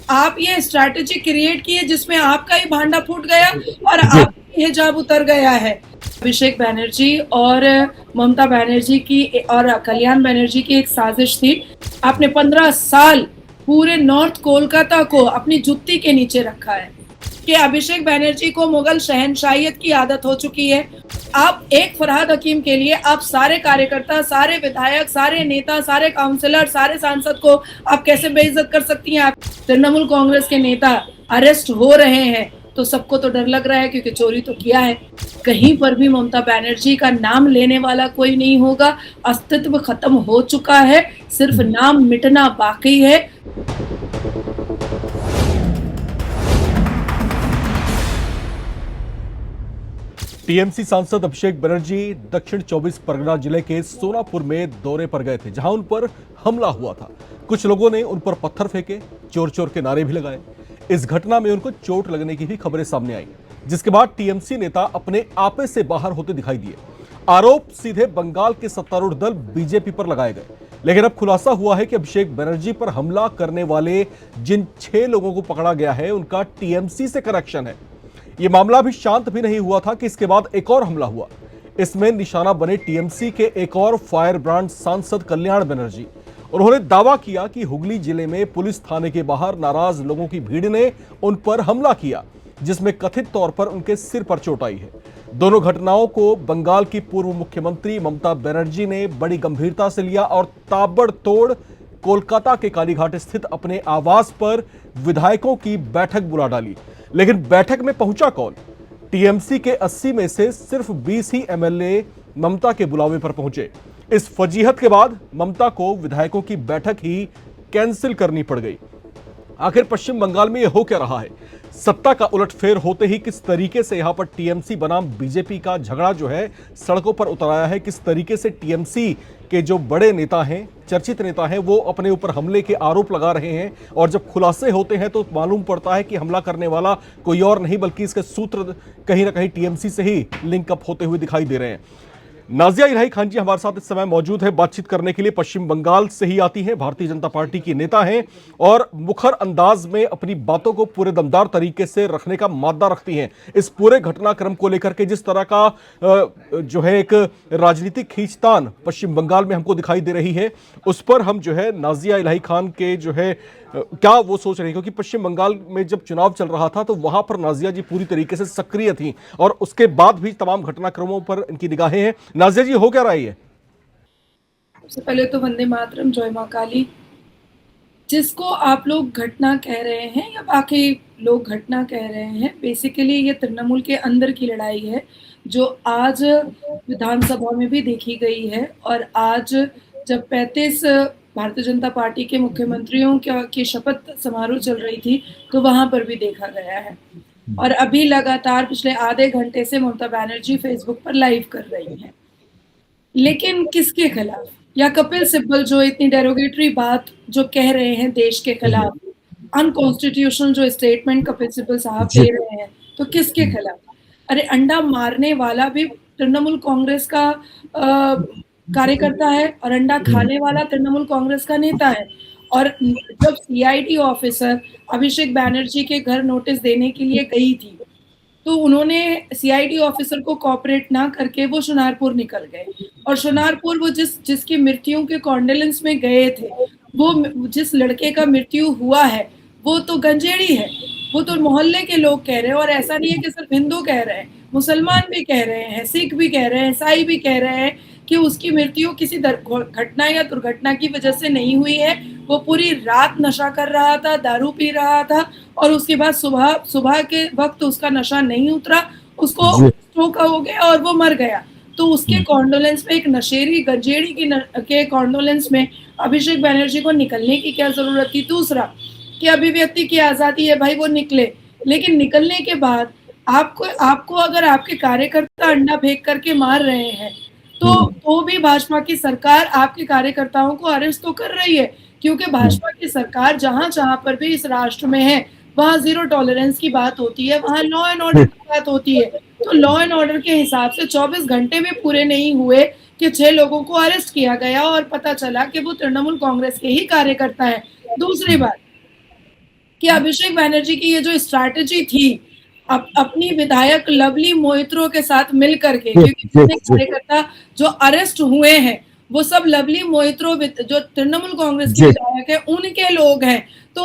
आप ये strategy create किए जिसमें आपका ही भांडा फूट गया और आपका हिजाब उतर गया है। अभिषेक बैनर्जी और ममता बनर्जी की और कल्याण बनर्जी की एक साजिश थी। आपने 15 साल पूरे नॉर्थ कोलकाता को अपनी जुत्ती के नीचे रखा है कि अभिषेक बैनर्जी को मुगल शहनशाहियत की आदत हो चुकी है। आप एक फरहाद हकीम के लिए आप सारे कार्यकर्ता, सारे विधायक, सारे नेता, सारे काउंसलर, सारे सांसद को आप कैसे बेइज्जत कर सकती हैं? आप तृणमूल कांग्रेस के नेता अरेस्ट हो रहे हैं तो सबको तो डर लग रहा है क्योंकि चोरी तो किया है। कहीं पर भी ममता बनर्जी का नाम लेने वाला कोई नहीं होगा। अस्तित्व खत्म हो चुका है, सिर्फ नाम मिटना बाकी है। टीएमसी सांसद अभिषेक बनर्जी दक्षिण 24 परगना जिले के सोनापुर में दौरे पर गए थे, जहां उन पर हमला हुआ था। कुछ लोगों ने उन पर पत्थर फेंके, चोर चोर के नारे भी लगाए। इस घटना में उनको चोट लगने की भी खबरें सामने आई, जिसके बाद टीएमसी नेता अपने आपे से बाहर होते दिखाई दिए। आरोप सीधे बंगाल के सत्तारूढ़ दल बीजेपी पर लगाए गए, लेकिन अब खुलासा हुआ है कि अभिषेक बनर्जी पर हमला करने वाले जिन 6 लोगों को पकड़ा गया है उनका टीएमसी से कनेक्शन है। यह मामला भी शांत भी नहीं हुआ था कि इसके बाद एक और हमला हुआ। इसमें निशाना बने टीएमसी के एक और फायर ब्रांड सांसद कल्याण बनर्जी। उन्होंने दावा किया कि हुगली जिले में पुलिस थाने के बाहर नाराज लोगों की भीड़ ने उन पर हमला किया, जिसमें कथित तौर पर उनके सिर पर चोट आई है। दोनों घटनाओं को बंगाल की पूर्व मुख्यमंत्री ममता बनर्जी ने बड़ी गंभीरता से लिया और ताबड़तोड़ कोलकाता के कालीघाट स्थित अपने आवास पर विधायकों की बैठक बुला डाली। लेकिन बैठक में पहुंचा कौन? टीएमसी के 80 में से सिर्फ 20 ही एमएलए ममता के बुलावे पर पहुंचे। इस फजीहत के बाद ममता को विधायकों की बैठक ही कैंसिल करनी पड़ गई। आखिर पश्चिम बंगाल में यह हो क्या रहा है? सत्ता का उलटफेर होते ही किस तरीके से यहां पर टीएमसी बनाम बीजेपी का झगड़ा जो है सड़कों पर उतर आया है? किस तरीके से टीएमसी के जो बड़े नेता हैं, चर्चित नेता हैं, वो अपने ऊपर हमले के आरोप लगा रहे हैं? और जब खुलासे होते हैं तो मालूम पड़ता है कि हमला करने वाला कोई और नहीं बल्कि इसके सूत्र कहीं ना कहीं टीएमसी से ही लिंकअप होते हुए दिखाई दे रहे हैं। नाजिया इलाही खान जी हमारे साथ इस समय मौजूद है बातचीत करने के लिए। पश्चिम बंगाल से ही आती हैं, भारतीय जनता पार्टी की नेता हैं और मुखर अंदाज में अपनी बातों को पूरे दमदार तरीके से रखने का मादा रखती हैं। इस पूरे घटनाक्रम को लेकर के जिस तरह का जो है एक राजनीतिक खींचतान पश्चिम बंगाल में हमको दिखाई दे रही है, उस पर हम जो है नाजिया इलाही खान के जो है क्या वो सोच रहे हैं, क्योंकि पश्चिम बंगाल में जब चुनाव चल रहा था तो वहां पर नाजिया जी पूरी तरीके से सक्रिय थी और उसके बाद भी तमाम घटनाक्रमों पर इनकी निगाहें हैं। नाजिया जी, हो क्या रहा है? सबसे पहले तो वंदे मातरम, जय मां काली। जिसको आप लोग घटना कह रहे हैं या बाकी लोग घटना कह रहे हैं, बेसिकली ये तृणमूल के अंदर की लड़ाई है जो आज विधानसभा में भी देखी गई है। और आज जब 35 भारतीय जनता पार्टी के मुख्यमंत्रियों की शपथ समारोह चल रही थी तो वहां पर भी देखा गया है। और अभी लगातार पिछले आधे घंटे से ममता बनर्जी फेसबुक पर लाइव कर रही हैं, लेकिन किसके खिलाफ? या कपिल सिब्बल जो इतनी डेरोगेटरी बात जो कह रहे हैं देश के खिलाफ, अनकॉन्स्टिट्यूशनल जो स्टेटमेंट कपिल सिब्बल साहब दे रहे हैं, तो किसके खिलाफ? अरे अंडा मारने वाला भी तृणमूल कांग्रेस का कार्यकर्ता है और अंडा खाने वाला तृणमूल कांग्रेस का नेता है। और जब सीआईडी ऑफिसर अभिषेक बैनर्जी के घर नोटिस देने के लिए गई थी तो उन्होंने सीआईडी ऑफिसर को कोऑपरेट ना करके वो सोनारपुर निकल गए। और सोनारपुर वो जिसकी मृत्यु के कॉन्डोलेंस में गए थे, वो जिस लड़के का मृत्यु हुआ है वो तो गंजेड़ी है, वो तो मोहल्ले के लोग कह रहे हैं। और ऐसा नहीं है कि सिर्फ हिंदू कह रहे हैं, मुसलमान भी कह रहे हैं, सिख भी कह रहे हैं, ईसाई भी कह रहे हैं कि उसकी मृत्यु किसी घटना या दुर्घटना की वजह से नहीं हुई है। वो पूरी रात नशा कर रहा था, दारू पी रहा था और उसके बाद सुबह के वक्त उसका नशा नहीं उतरा, उसको स्ट्रोक हो गया और वो मर गया। तो उसके कॉन्डोलेंस में एक नशेड़ी गंजेड़ी के कॉन्डोलेंस में अभिषेक बनर्जी को निकलने की क्या जरूरत थी? दूसरा कि अभिव्यक्ति की आजादी है, भाई वो निकले, लेकिन निकलने के बाद आपको अगर आपके कार्यकर्ता अंडा फेंक करके मार रहे हैं तो भी भाजपा की सरकार आपके कार्यकर्ताओं को अरेस्ट तो कर रही है, क्योंकि भाजपा की सरकार जहां पर भी इस राष्ट्र में है वहां जीरो टॉलरेंस की बात होती है, वहां लॉ एंड ऑर्डर की बात होती है। तो लॉ एंड ऑर्डर के हिसाब से 24 घंटे भी पूरे नहीं हुए कि 6 लोगों को अरेस्ट किया गया और पता चला कि वो तृणमूल कांग्रेस के ही कार्यकर्ता है। दूसरी बात, कि अभिषेक बैनर्जी की ये जो स्ट्रैटेजी थी अपनी विधायक लवली मोहित्रो के साथ मिल करके, क्योंकि जितने कार्यकर्ता जो अरेस्ट हुए हैं वो सब लवली मोहित्रो जो तृणमूल कांग्रेस के विधायक है उनके लोग हैं। तो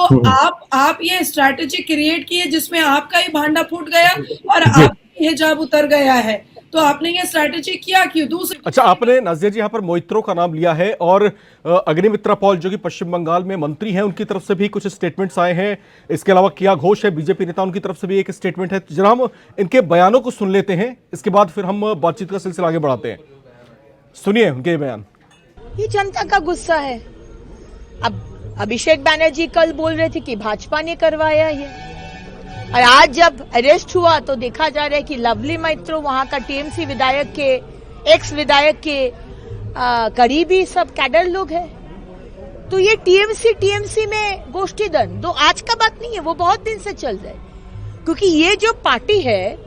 आप ये स्ट्रैटेजी क्रिएट किए जिसमें आपका ही भांडा फूट गया और आपका हिजाब उतर गया है। तो आपने ये स्ट्रैटेजी किया क्यों? दूसरी अच्छा, आपने नाजिया जी यहाँ पर मोइत्रो का नाम लिया है और अग्निमित्रा पॉल जो कि पश्चिम बंगाल में मंत्री हैं उनकी तरफ से भी कुछ स्टेटमेंट्स आए हैं। इसके अलावा किया घोष है बीजेपी नेता, उनकी तरफ से भी एक स्टेटमेंट है। जरा हम इनके बयानों को सुन लेते हैं, इसके बाद फिर हम बातचीत का सिलसिला आगे बढ़ाते हैं। सुनिए उनके बयान। ये जनता का गुस्सा है। अब अभिषेक बैनर्जी कल बोल रहे थे कि भाजपा ने करवाया ये, और आज जब अरेस्ट हुआ तो देखा जा रहा है कि लवली मोहित्रो वहां का टीएमसी विधायक के एक्स विधायक के करीबी सब कैडर लोग हैं। तो ये टीएमसी में गोष्ठी दंड तो आज का बात नहीं है, वो बहुत दिन से चल रहा है। क्योंकि ये जो पार्टी है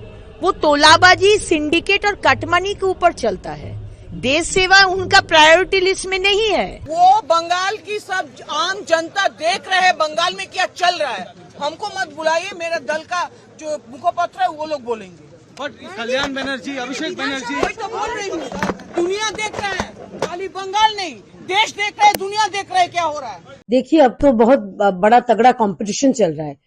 वो तोलाबाजी, सिंडिकेट और कटमनी के ऊपर चलता है। देश सेवा उनका प्रायोरिटी लिस्ट में नहीं है। वो बंगाल की सब आम जनता देख रहे हैं बंगाल में क्या चल रहा है। हमको मत बुलाइए, मेरा दल का जो मुखपत्र है वो लोग बोलेंगे। बट कल्याण बनर्जी, अभिषेक बनर्जी, वही तो बोल रही हूँ, दुनिया देख रहा है, खाली बंगाल नहीं देश देख रहा है, दुनिया देख रहा है क्या हो रहा है। देखिए, अब तो बहुत बड़ा तगड़ा कंपटीशन चल रहा है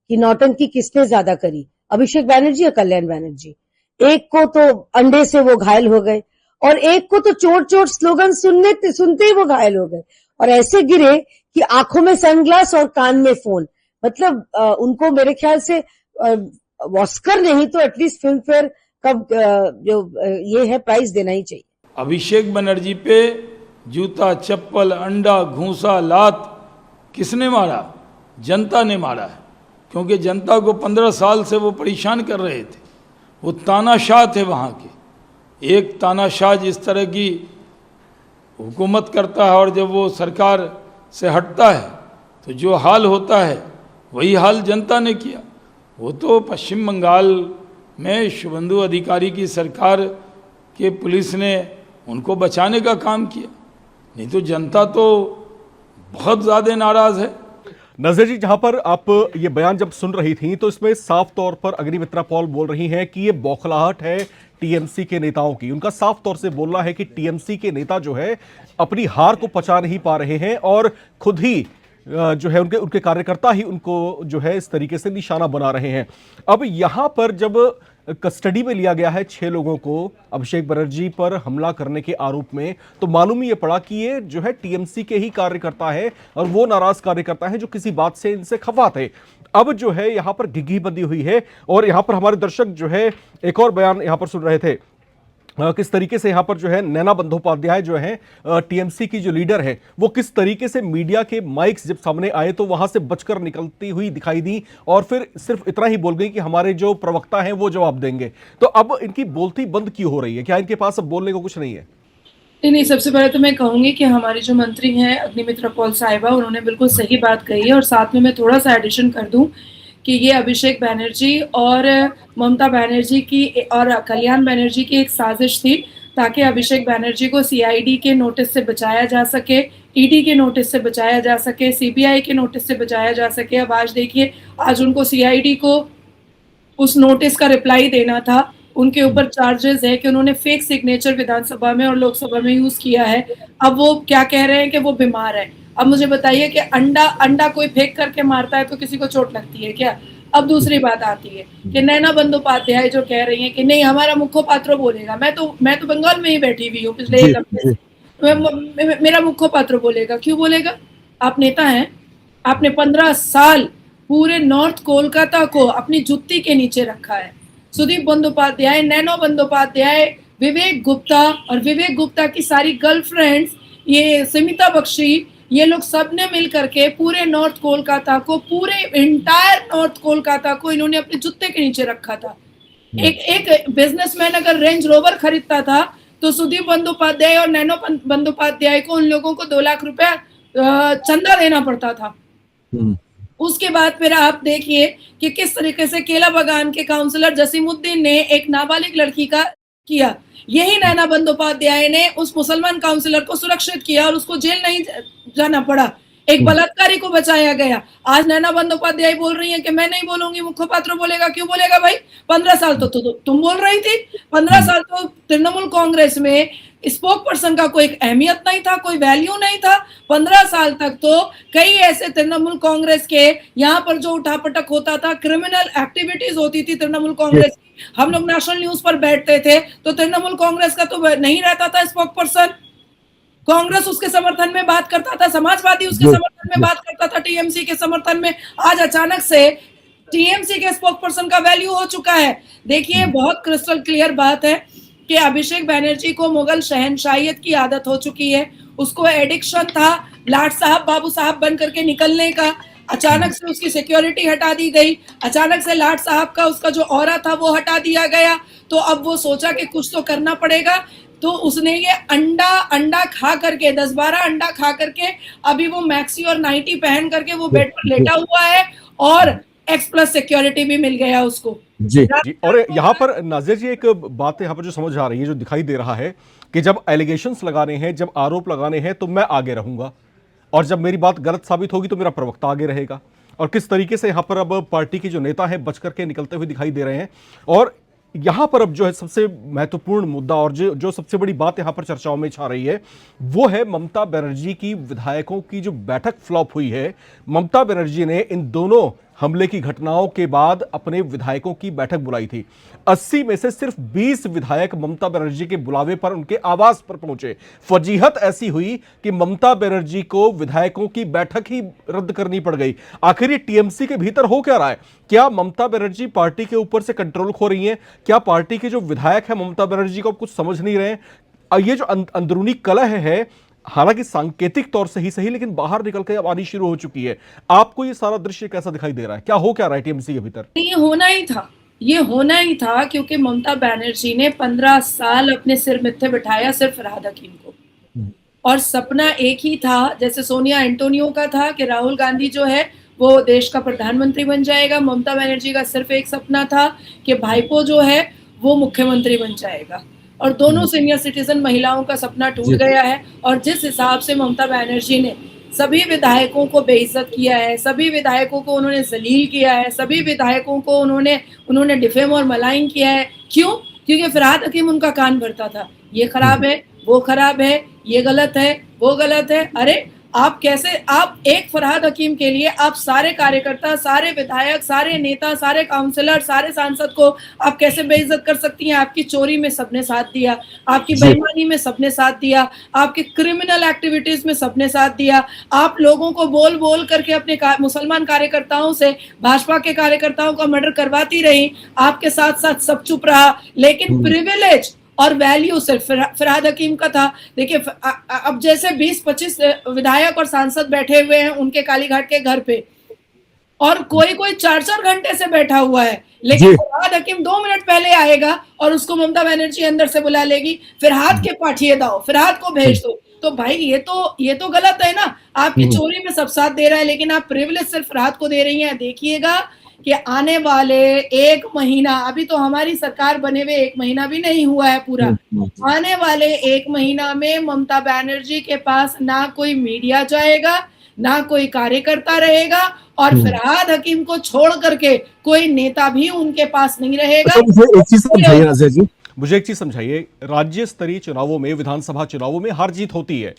कि नौटंकी किसने ज्यादा करी, अभिषेक बैनर्जी या कल्याण बैनर्जी। एक को तो अंडे से वो घायल हो गए और एक को तो चोट चोट स्लोगन सुनते ही वो घायल हो गए और ऐसे गिरे कि आंखों में सनग्लास और कान में फोन। मतलब उनको मेरे ख्याल से ऑस्कर नहीं तो एटलीस्ट फिल्म फेयर का जो ये है प्राइज देना ही चाहिए। अभिषेक बनर्जी पे जूता, चप्पल, अंडा, घूंसा, लात किसने मारा? जनता ने मारा है, क्योंकि जनता को 15 साल से वो परेशान कर रहे थे। वो तानाशाह थे वहाँ के। एक तानाशाह जिस तरह की हुकूमत करता है और जब वो सरकार से हटता है तो जो हाल होता है वही हाल जनता ने किया। वो तो पश्चिम बंगाल में शुभेंदु अधिकारी की सरकार के पुलिस ने उनको बचाने का काम किया, नहीं तो जनता तो बहुत ज़्यादा नाराज़ है। नज़र जी, जहां पर आप ये बयान जब सुन रही थी तो इसमें साफ तौर पर अग्निमित्रा पॉल बोल रही हैं कि ये बौखलाहट है टीएमसी के नेताओं की। उनका साफ तौर से बोलना है कि टीएमसी के नेता जो है अपनी हार को पचा नहीं पा रहे हैं और खुद ही जो है उनके कार्यकर्ता ही उनको जो है इस तरीके से निशाना बना रहे हैं। अब यहां पर जब कस्टडी में लिया गया है 6 लोगों को अभिषेक बनर्जी पर हमला करने के आरोप में, तो मालूम ये पड़ा कि ये जो है टीएमसी के ही कार्यकर्ता है और वो नाराज कार्यकर्ता है जो किसी बात से इनसे खफा थे। अब जो है यहां पर घिघी बंदी हुई है और यहां पर हमारे दर्शक जो है एक और बयान यहां पर सुन रहे थे किस तरीके से यहां पर जो है नैना बंदोपाध्याय जो है टीएमसी की जो लीडर है वो किस तरीके से मीडिया के माइक्स जब सामने आए तो वहां से बचकर निकलती हुई दिखाई दी और फिर सिर्फ इतना ही बोल गई कि हमारे जो प्रवक्ता हैं वो जवाब देंगे। तो अब इनकी बोलती बंद क्यों हो रही है? क्या इनके पास अब बोलने को कुछ नहीं है? नहीं, सबसे पहले तो मैं कहूंगी कि हमारी जो मंत्री हैं अग्निमित्रा पॉल साहिबा, उन्होंने बिल्कुल सही बात कही है। और साथ में मैं थोड़ा सा एडिशन कर दूं कि ये अभिषेक बैनर्जी और ममता बनर्जी की और कल्याण बनर्जी की एक साजिश थी ताकि अभिषेक बैनर्जी को सीआईडी के नोटिस से बचाया जा सके, ईडी के नोटिस से बचाया जा सके, सीबीआई के नोटिस से बचाया जा सके। अब आज देखिए, आज उनको सीआईडी को उस नोटिस का रिप्लाई देना था। उनके ऊपर चार्जेस है कि उन्होंने फेक सिग्नेचर विधानसभा में और लोकसभा में यूज किया है। अब वो क्या कह रहे हैं कि वो बीमार है। अब मुझे बताइए कि अंडा कोई फेंक करके मारता है तो किसी को चोट लगती है क्या? अब दूसरी बात आती है कि नैना बंदोपाध्याय जो कह रही हैं कि नहीं हमारा मुखपात्र बोलेगा। मैं तो बंगाल में ही बैठी हुई हूँ पिछले 1 हफ्ते से। मेरा मुखपात्र बोलेगा। क्यों बोलेगा? आप नेता हैं, आपने 15 साल पूरे नॉर्थ कोलकाता को अपनी जुत्ती के नीचे रखा है। सुदीप बंदोपाध्याय, नैनो बंदोपाध्याय, विवेक गुप्ता और विवेक गुप्ता की सारी गर्लफ्रेंड्स, ये स्मिता बख्शी, ये लोग सब ने मिल करके पूरे नॉर्थ कोलकाता को, पूरे इंटायर नॉर्थ कोलकाता को इन्होंने अपने जूते के नीचे रखा था। एक बिजनेसमैन अगर रेंज रोवर खरीदता था तो सुदीप बंदोपाध्याय और नैनो बंदोपाध्याय को, उन लोगों को 2 लाख रुपया चंदा देना पड़ता था। उसके बाद फिर आप देखिए कि किस तरीके से केला बागान के काउंसलर जसीमुद्दीन ने एक नाबालिग लड़की का किया। यही नैना बंदोपाध्याय ने उस मुसलमान काउंसलर को सुरक्षित किया और उसको जेल नहीं जाना पड़ा। एक बलात्कारी को बचाया गया। आज नैना बंदोपाध्याय बोल रही हैं कि मैं नहीं बोलूंगी, मुखपात्र बोलेगा। क्यों बोलेगा भाई? 15 साल तो तुम बोल रही थी। 15 साल तो तृणमूल कांग्रेस में स्पोक पर्सन का कोई अहमियत नहीं था, कोई वैल्यू नहीं था। 15 साल तक तो कई ऐसे तृणमूल कांग्रेस के यहाँ पर जो उठापटक होता था, क्रिमिनल एक्टिविटीज होती थी तृणमूल कांग्रेस की। हम लोग नेशनल न्यूज पर बैठते थे तो तृणमूल कांग्रेस का तो नहीं रहता था स्पोक पर्सन। कांग्रेस उसके समर्थन में बात करता था, समाजवादी उसके समर्थन में बात करता था, टीएमसी के समर्थन में। आज अचानक से टीएमसी के स्पोक पर्सन का वैल्यू हो चुका है। देखिए, बहुत क्रिस्टल क्लियर बात है कि अभिषेक बैनर्जी को मुगल शहनशाहियत की आदत हो चुकी है। उसको एडिक्शन था लाट साहब बाबू साहब बन करके निकलने का। अचानक से उसकी सिक्योरिटी हटा दी गई, अचानक से लाट साहब का उसका जो ऑरा था वो हटा दिया गया। तो अब वो सोचा कि कुछ तो करना पड़ेगा, तो उसने ये अंडा खा करके 10-12 अंडा खा करके अभी वो मैक्सी और नाइटी पहन करके वो बेड पर लेटा हुआ है और X+ सिक्योरिटी भी मिल गया उसको। जी। और यहाँ पर नाजिर जी एक बात यहाँ पर जो समझ आ रही है, जो दिखाई दे रहा है कि जब एलिगेशंस लगाने हैं, जब आरोप लगाने हैं तो मैं आगे रहूंगा, और जब मेरी बात गलत साबित होगी तो मेरा प्रवक्ता आगे रहेगा। और किस तरीके से यहाँ पर अब पार्टी के जो नेता हैं बच करके निकलते हुए दिखाई दे रहे हैं। और यहाँ पर अब जो है सबसे महत्वपूर्ण मुद्दा और जो सबसे बड़ी बात यहाँ पर चर्चाओं में छा रही है वो है ममता बनर्जी की विधायकों की जो बैठक फ्लॉप हुई है। ममता बनर्जी ने इन दोनों हमले की घटनाओं के बाद अपने विधायकों की बैठक बुलाई थी। 80 में से सिर्फ 20 विधायक ममता बनर्जी के बुलावे पर उनके आवास पर पहुंचे। फजीहत ऐसी हुई कि ममता बनर्जी को विधायकों की बैठक ही रद्द करनी पड़ गई। आखिर ये टीएमसी के भीतर हो क्या रहा है? क्या ममता बनर्जी पार्टी के ऊपर से कंट्रोल खो रही हैं? क्या पार्टी के जो विधायक है ममता बनर्जी को कुछ समझ नहीं रहे? ये जो अंदरूनी कलह है, हालांकि सांकेतिक तौर से ही सही, लेकिन बाहर निकल के अब आनी शुरू हो चुकी है। आपको ये सारा दृश्य कैसा दिखाई दे रहा है? क्या हो क्या रहा है टीएमसी के भीतर? ये होना ही था क्योंकि ममता बनर्जी ने 15 साल अपने सिर मिथे बिठाया सिर्फ फरहाद हकीम को। और सपना एक ही था, जैसे सोनिया एंटोनियो का था कि राहुल गांधी जो है वो देश का प्रधानमंत्री बन जाएगा। ममता बनर्जी का सिर्फ एक सपना था कि भाईपो जो है वो मुख्यमंत्री बन जाएगा। और दोनों सीनियर सिटीजन महिलाओं का सपना टूट गया है। और जिस हिसाब से ममता बनर्जी ने सभी विधायकों को बेइज्जत किया है, सभी विधायकों को उन्होंने जलील किया है, सभी विधायकों को उन्होंने डिफेम और मलाइन किया है। क्यों? क्योंकि फरहाद हकीम उनका कान भरता था, ये खराब है, वो खराब है, ये गलत है, वो गलत है। अरे आप एक फरहाद हकीम के लिए आप सारे कार्यकर्ता, सारे विधायक, सारे नेता, सारे काउंसलर, सारे सांसद को आप कैसे बेइज्जत कर सकती हैं? आपकी चोरी में सबने साथ दिया, आपकी बेईमानी में सबने साथ दिया, आपके क्रिमिनल एक्टिविटीज में सबने साथ दिया। आप लोगों को बोल बोल करके अपने मुसलमान कार्यकर्ताओं से, भाजपा के कार्यकर्ताओं का मर्डर करवाती रही, आपके साथ साथ सब चुप रहा। लेकिन प्रिविलेज और वैल्यू सिर्फ फरहाद हकीम का था। देखिए, अब जैसे 20-25 विधायक और सांसद बैठे हुए हैं उनके कालीघाट के घर पे, और कोई 4-4 घंटे से बैठा हुआ है, लेकिन फरहाद हकीम 2 मिनट पहले आएगा और उसको ममता बनर्जी अंदर से बुला लेगी, फरहाद के पाठिए दाओ, फरहाद को भेज दो। तो भाई ये तो गलत है ना। आपकी चोरी में सब साथ दे रहा है, लेकिन आप प्रिविलेज सिर्फ फरहाद को दे रही हैं। देखिएगा कि आने वाले 1 महीना, अभी तो हमारी सरकार बने हुए 1 महीना भी नहीं हुआ है पूरा, आने वाले 1 महीना में ममता बनर्जी के पास ना कोई मीडिया जाएगा, ना कोई कार्यकर्ता रहेगा, और फरहाद हकीम को छोड़ करके कोई नेता भी उनके पास नहीं रहेगा। मुझे एक चीज समझाइए, राज्य स्तरीय चुनावों में, विधानसभा चुनावों में हार जीत होती है,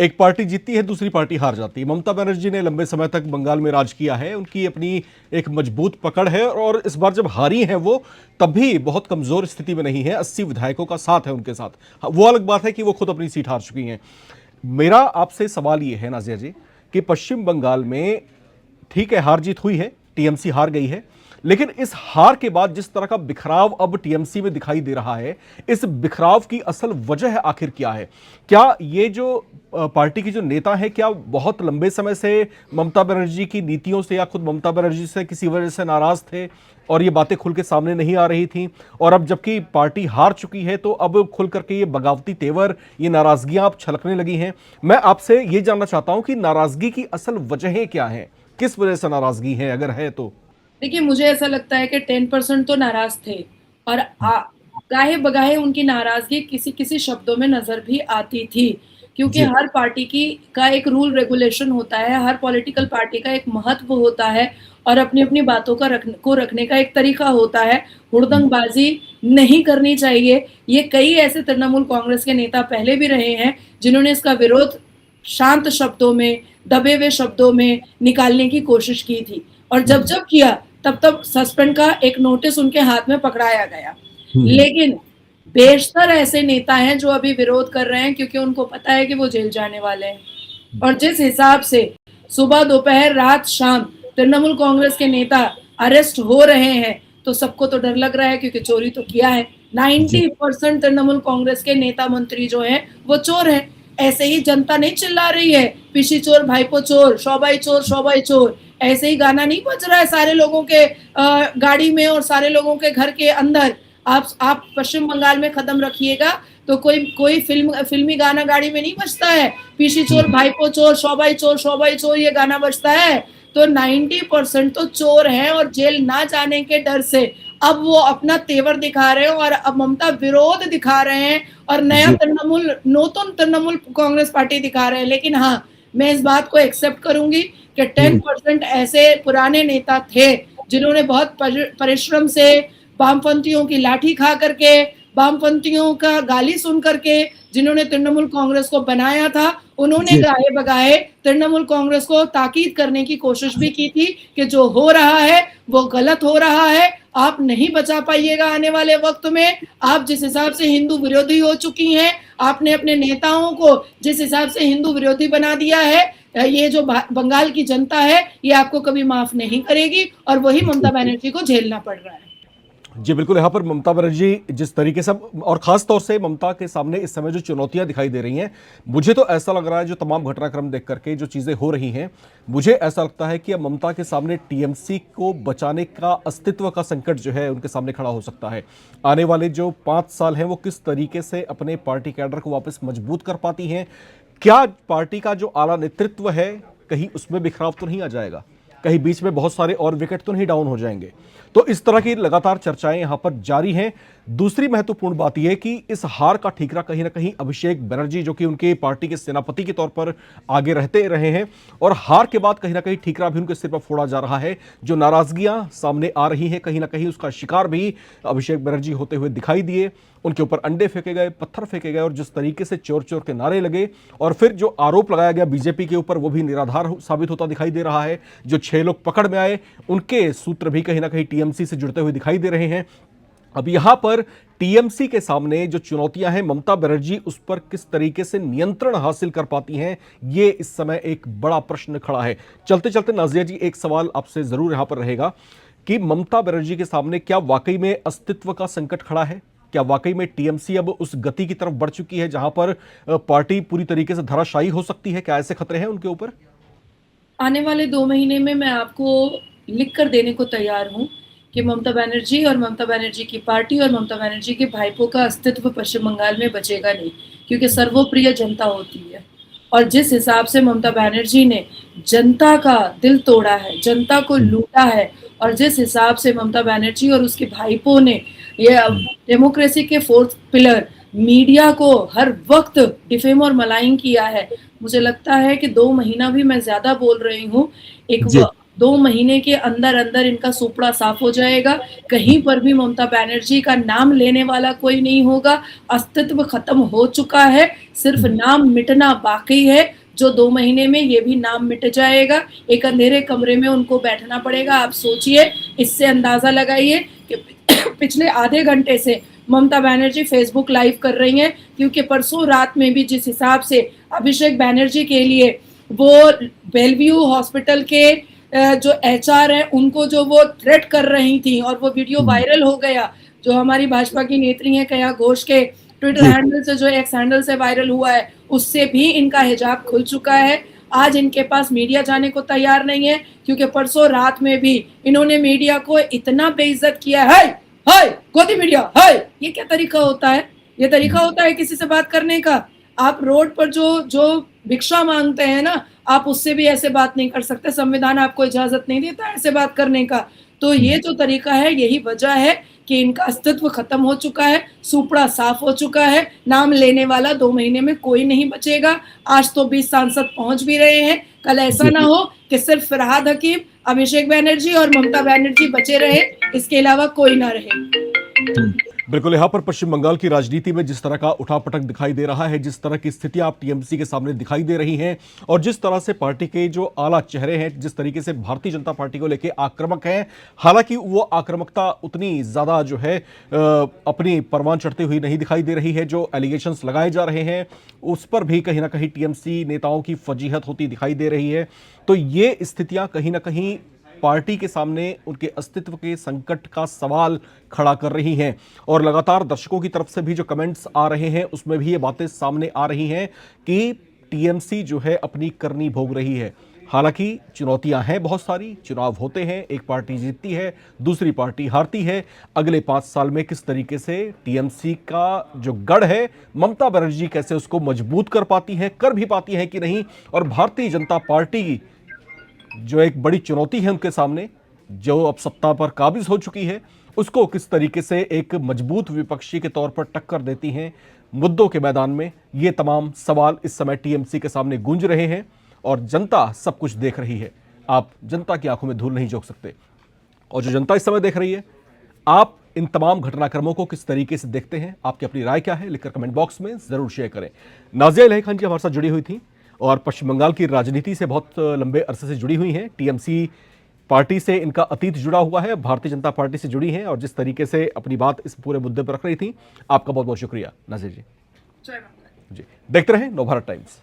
एक पार्टी जीतती है, दूसरी पार्टी हार जाती है। ममता बनर्जी ने लंबे समय तक बंगाल में राज किया है, उनकी अपनी एक मजबूत पकड़ है, और इस बार जब हारी हैं वो, तब भी बहुत कमजोर स्थिति में नहीं है। 80 विधायकों का साथ है उनके साथ। वो अलग बात है कि वो खुद अपनी सीट हार चुकी हैं। मेरा आपसे सवाल ये है नाजिया जी कि पश्चिम बंगाल में ठीक है हार जीत हुई है, टीएमसी हार गई है, लेकिन इस हार के बाद जिस तरह का बिखराव अब टीएमसी में दिखाई दे रहा है, इस बिखराव की असल वजह आखिर क्या है? क्या ये जो पार्टी की जो नेता है, क्या बहुत लंबे समय से ममता बनर्जी की नीतियों से या खुद ममता बनर्जी से किसी वजह से नाराज थे और ये बातें खुल के सामने नहीं आ रही थी, और अब जबकि पार्टी हार चुकी है तो अब खुल करके ये बगावती तेवर, ये नाराजगियां अब छलकने लगी हैं? मैं आपसे ये जानना चाहता हूं कि नाराजगी की असल वजहें क्या हैं, किस वजह से नाराजगी है, अगर है तो? देखिए, मुझे ऐसा लगता है कि 10% तो नाराज थे, और गाहे बगाहे उनकी नाराजगी किसी किसी शब्दों में नजर भी आती थी क्योंकि हर पार्टी का एक रूल रेगुलेशन होता है, हर पॉलिटिकल पार्टी का एक महत्व होता है और अपनी अपनी बातों को रखने का एक तरीका होता है। हुड़दंगबाजी नहीं करनी चाहिए। ये कई ऐसे तृणमूल कांग्रेस के नेता पहले भी रहे हैं जिन्होंने इसका विरोध शांत शब्दों में, दबे हुए शब्दों में निकालने की कोशिश की थी और जब जब किया तब तब सस्पेंड का एक नोटिस उनके हाथ में पकड़ाया गया। लेकिन बेशतर ऐसे नेता हैं जो अभी विरोध कर रहे हैं क्योंकि उनको पता है कि वो जेल जाने वाले हैं। और जिस हिसाब से सुबह, दोपहर, रात, शाम तृणमूल कांग्रेस के नेता अरेस्ट हो रहे हैं तो सबको तो डर लग रहा है क्योंकि चोरी तो किया है। 90% तृणमूल कांग्रेस के नेता मंत्री जो हैं वो चोर हैं। ऐसे ही जनता नहीं चिल्ला रही है पीसी चोर, भाईपो चोर, शोभाई चोर, शोभाई चोर। ऐसे ही गाना नहीं बज रहा है सारे लोगों के गाड़ी में और सारे लोगों के घर के अंदर। आप पश्चिम बंगाल में कदम रखिएगा तो कोई फिल्मी गाना गाड़ी में नहीं बजता है। पीसी चोर, भाईपो चोर, शोभाई चोर, शोभाई चोर ये गाना बजता है। तो 90% तो चोर हैं और जेल ना जाने के डर से अब वो अपना तेवर दिखा रहे हैं और अब ममता विरोध दिखा रहे हैं और नया नूतन तृणमूल कांग्रेस पार्टी दिखा रहे हैं। लेकिन हाँ, मैं इस बात को एक्सेप्ट करूंगी कि 10% ऐसे पुराने नेता थे जिन्होंने बहुत परिश्रम से वामपंथियों की लाठी खा करके, वामपंथियों का गाली सुन करके, जिन्होंने तृणमूल कांग्रेस को बनाया था, उन्होंने गाए बगाए तृणमूल कांग्रेस को ताकीद करने की कोशिश भी की थी कि जो हो रहा है वो गलत हो रहा है, आप नहीं बचा पाइएगा आने वाले वक्त में। आप जिस हिसाब से हिंदू विरोधी हो चुकी हैं, आपने अपने नेताओं को जिस हिसाब से हिंदू विरोधी बना दिया है, ये जो बंगाल की जनता है ये आपको कभी माफ नहीं करेगी और वही ममता बनर्जी को झेलना पड़ रहा है। जी बिल्कुल, यहाँ पर ममता बनर्जी जिस तरीके से और खास तौर से ममता के सामने इस समय जो चुनौतियां दिखाई दे रही हैं, मुझे तो ऐसा लग रहा है जो तमाम घटनाक्रम देख करके जो चीजें हो रही हैं, मुझे ऐसा लगता है कि अब ममता के सामने टीएमसी को बचाने का अस्तित्व का संकट जो है उनके सामने खड़ा हो सकता है। आने वाले जो 5 साल हैं वो किस तरीके से अपने पार्टी कैडर को वापस मजबूत कर पाती हैं, क्या पार्टी का जो आला नेतृत्व है कहीं उसमें बिखराव तो नहीं आ जाएगा, कहीं बीच में बहुत सारे और विकेट तो नहीं डाउन हो जाएंगे। तो इस तरह की लगातार चर्चाएं यहां पर जारी हैं। दूसरी महत्वपूर्ण बात यह कि इस हार का ठीकरा कहीं ना कहीं अभिषेक बनर्जी जो कि उनके पार्टी के सेनापति के तौर पर आगे रहते रहे हैं और हार के बाद कहीं ना कहीं ठीकरा भी उनके सिर पर फोड़ा जा रहा है। जो नाराजगियां सामने आ रही हैं कहीं ना कहीं उसका शिकार भी अभिषेक बनर्जी होते हुए दिखाई दिए। उनके ऊपर अंडे फेंके गए, पत्थर फेंके गए और जिस तरीके से चोर चोर के नारे लगे और फिर जो आरोप लगाया गया बीजेपी के ऊपर वो भी निराधार साबित होता दिखाई दे रहा है। जो 6 लोग पकड़ में आए उनके सूत्र भी कहीं ना कहीं टीएमसी से जुड़ते हुए दिखाई दे रहे हैं। अब यहां पर टीएमसी के सामने जो चुनौतियां हैं, ममता बनर्जी उस पर किस तरीके से नियंत्रण हासिल कर पाती हैं, ये इस समय एक बड़ा प्रश्न खड़ा है। चलते चलते नाजिया जी, एक सवाल आपसे जरूर यहां पर रहेगा कि ममता बनर्जी के सामने क्या वाकई में अस्तित्व का संकट खड़ा है? क्या वाकई में टीएमसी अब उस गति की तरफ बढ़ चुकी है जहां पर पार्टी पूरी तरीके से धराशायी हो सकती है? क्या ऐसे खतरे हैं उनके ऊपर? आने वाले 2 महीने में मैं आपको लिख कर देने को तैयार हूं कि ममता बनर्जी और ममता बनर्जी की पार्टी और ममता बनर्जी के भाइपों का अस्तित्व पश्चिम बंगाल में बचेगा नहीं, क्योंकि सर्वप्रिय जनता होती है। और जिस हिसाब से ममता बनर्जी ने जनता का दिल तोड़ा है, जनता को लूटा है, और जिस हिसाब से ममता बनर्जी और उसके भाइपों ने ये डेमोक्रेसी के 4th पिलर मीडिया को हर वक्त डिफेम और मलाइन किया है, मुझे लगता है कि 2 महीना भी मैं ज्यादा बोल रही हूँ, 2 महीने के अंदर अंदर इनका सुपड़ा साफ हो जाएगा। कहीं पर भी ममता बनर्जी का नाम लेने वाला कोई नहीं होगा। अस्तित्व खत्म हो चुका है, सिर्फ नाम मिटना बाकी है, जो 2 महीने में ये भी नाम मिट जाएगा। एक अंधेरे कमरे में उनको बैठना पड़ेगा। आप सोचिए, इससे अंदाजा लगाइए कि पिछले आधे घंटे से ममता बनर्जी फेसबुक लाइव कर रही हैं, क्योंकि परसों रात में भी जिस हिसाब से अभिषेक बनर्जी के लिए वो बेलव्यू हॉस्पिटल के जो HR हैं उनको जो वो थ्रेट कर रही थी और वो वीडियो वायरल हो गया, जो हमारी भाजपा की नेत्री हैं कया घोष के ट्विटर हैंडल से, जो एक्स हैंडल से वायरल हुआ है, उससे भी इनका हिजाब खुल चुका है। आज इनके पास मीडिया जाने को तैयार नहीं है, क्योंकि परसों रात में भी इन्होंने मीडिया को इतना बेइज्जत किया है। हाय गोदी मीडिया, हाय, ये क्या तरीका होता है? ये तरीका होता है किसी से बात करने का? आप रोड पर जो भिक्षा मांगते हैं ना, आप उससे भी ऐसे बात नहीं कर सकते। संविधान आपको इजाजत नहीं देता ऐसे बात करने का। तो ये जो तरीका है, यही वजह है कि इनका अस्तित्व खत्म हो चुका है, सुपड़ा साफ हो चुका है, नाम लेने वाला 2 महीने में कोई नहीं बचेगा। आज तो 20 सांसद पहुंच भी रहे हैं, कल ऐसा ना हो कि सिर्फ फरहाद हकीम, अभिषेक बैनर्जी और ममता बनर्जी बचे रहे, इसके अलावा कोई ना रहे। बिल्कुल, यहां पर पश्चिम बंगाल की राजनीति में जिस तरह का उठापटक दिखाई दे रहा है, जिस तरह की स्थितियां आप टीएमसी के सामने दिखाई दे रही हैं और जिस तरह से पार्टी के जो आला चेहरे हैं, जिस तरीके से भारतीय जनता पार्टी को लेकर आक्रामक हैं, हालांकि वो आक्रामकता उतनी ज्यादा जो है अपनी परवान चढ़ती हुई नहीं दिखाई दे रही है। जो एलिगेशंस लगाए जा रहे हैं उस पर भी कहीं ना कहीं टीएमसी नेताओं की फजीहत होती दिखाई दे रही है। तो ये स्थितियां कहीं ना कहीं पार्टी के सामने उनके अस्तित्व के संकट का सवाल खड़ा कर रही हैं और लगातार दर्शकों की तरफ से भी जो कमेंट्स आ रहे हैं उसमें भी ये बातें सामने आ रही हैं कि टीएमसी जो है अपनी करनी भोग रही है। हालांकि चुनौतियां हैं बहुत सारी, चुनाव होते हैं, एक पार्टी जीतती है, दूसरी पार्टी हारती है। अगले 5 साल में किस तरीके से टीएमसी का जो गढ़ है, ममता बनर्जी कैसे उसको मजबूत कर पाती हैं, कर भी पाती हैं कि नहीं, और भारतीय जनता पार्टी की जो एक बड़ी चुनौती है उनके सामने, जो अब सत्ता पर काबिज हो चुकी है, उसको किस तरीके से एक मजबूत विपक्षी के तौर पर टक्कर देती हैं मुद्दों के मैदान में। ये तमाम सवाल इस समय टीएमसी के सामने गूंज रहे हैं और जनता सब कुछ देख रही है। आप जनता की आंखों में धूल नहीं झोंक सकते। और जो जनता इस समय देख रही है, आप इन तमाम घटनाक्रमों को किस तरीके से देखते हैं, आपकी अपनी राय क्या है, लिखकर कमेंट बॉक्स में जरूर शेयर करें। नाजिया इलाही खान जी हमारे साथ जुड़ी हुई थी और पश्चिम बंगाल की राजनीति से बहुत लंबे अरसे से जुड़ी हुई हैं। टीएमसी पार्टी से इनका अतीत जुड़ा हुआ है, भारतीय जनता पार्टी से जुड़ी हैं और जिस तरीके से अपनी बात इस पूरे मुद्दे पर रख रही थी, आपका बहुत बहुत शुक्रिया नाजिया जी। जय माता दी। जी, देखते रहें नवभारत टाइम्स।